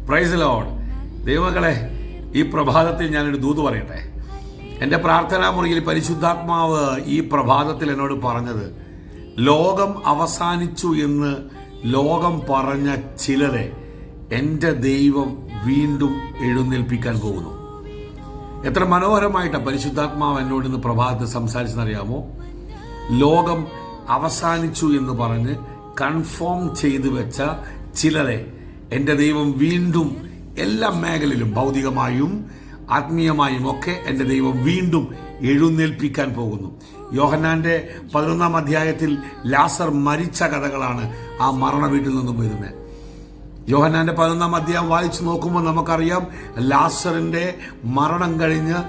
Praise the Lord. ദൈവമക്കളെ, ഈ പ്രഭാതത്തിൽ ഞാനൊരു ദൂത് പറയട്ടെ. എൻ്റെ പ്രാർത്ഥനാ മുറിയിൽ പരിശുദ്ധാത്മാവ് ഈ പ്രഭാതത്തിൽ എന്നോട് പറഞ്ഞത്, ലോകം അവസാനിച്ചു എന്ന് ലോകം പറഞ്ഞ ചിലരെ എൻ്റെ ദൈവം വീണ്ടും എഴുന്നേൽപ്പിക്കാൻ പോകുന്നു. എത്ര മനോഹരമായിട്ടാണ് പരിശുദ്ധാത്മാവ് എന്നോട് ഇന്ന് പ്രഭാതത്തിൽ സംസാരിച്ചെന്നറിയാമോ? ലോകം അവസാനിച്ചു എന്ന് പറഞ്ഞ് കൺഫേം ചെയ്തു വെച്ച ചിലരെ എൻ്റെ ദൈവം വീണ്ടും എല്ലാ മേഖലയിലും, ഭൗതികമായും ആത്മീയമായും ഒക്കെ എൻ്റെ ദൈവം വീണ്ടും എഴുന്നേൽപ്പിക്കാൻ പോകുന്നു. യോഹന്നാന്റെ 11-ാം അധ്യായത്തിൽ ലാസർ മരിച്ച കഥകളാണ് ആ മരണ വീട്ടിൽ നിന്നും വരുന്നത്. യോഹന്നാന്റെ 11-ാം അധ്യായം വായിച്ചു നോക്കുമ്പോൾ നമുക്കറിയാം, ലാസറിന്റെ മരണം കഴിഞ്ഞ്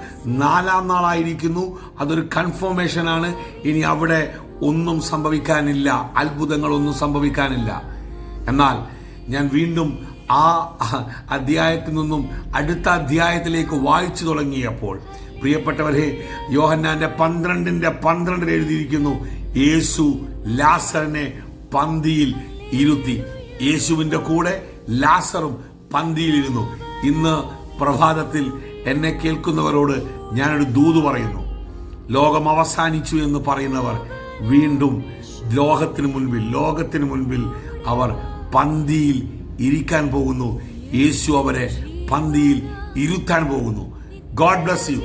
4-ാം നാളായിരിക്കുന്നു. അതൊരു കൺഫർമേഷനാണ്. ഇനി അവിടെ ഒന്നും സംഭവിക്കാനില്ല, അത്ഭുതങ്ങളൊന്നും സംഭവിക്കാനില്ല. എന്നാൽ ഞാൻ വീണ്ടും ആ അധ്യായത്തിൽ നിന്നും അടുത്ത അധ്യായത്തിലേക്ക് വായിച്ചു തുടങ്ങിയപ്പോൾ, പ്രിയപ്പെട്ടവരെ, യോഹന്നാന്റെ 12:12 എഴുതിയിരിക്കുന്നു, യേശു ലാസറിനെ പന്തിയിൽ ഇരുത്തി. യേശുവിന്റെ കൂടെ ലാസറും പന്തിയിലിരുന്നു. ഇന്ന് പ്രഭാതത്തിൽ എന്നെ കേൾക്കുന്നവരോട് ഞാനൊരു ദൂത് പറയുന്നു. ലോകം അവസാനിച്ചു എന്ന് പറയുന്നവർ വീണ്ടും ലോകത്തിന് മുൻപിൽ അവർ പന്തിയിൽ ഇരിക്കാൻ പോകുന്നു. യേശു അവരെ പന്തിയിൽ ഇരുത്താൻ പോകുന്നു. God bless you.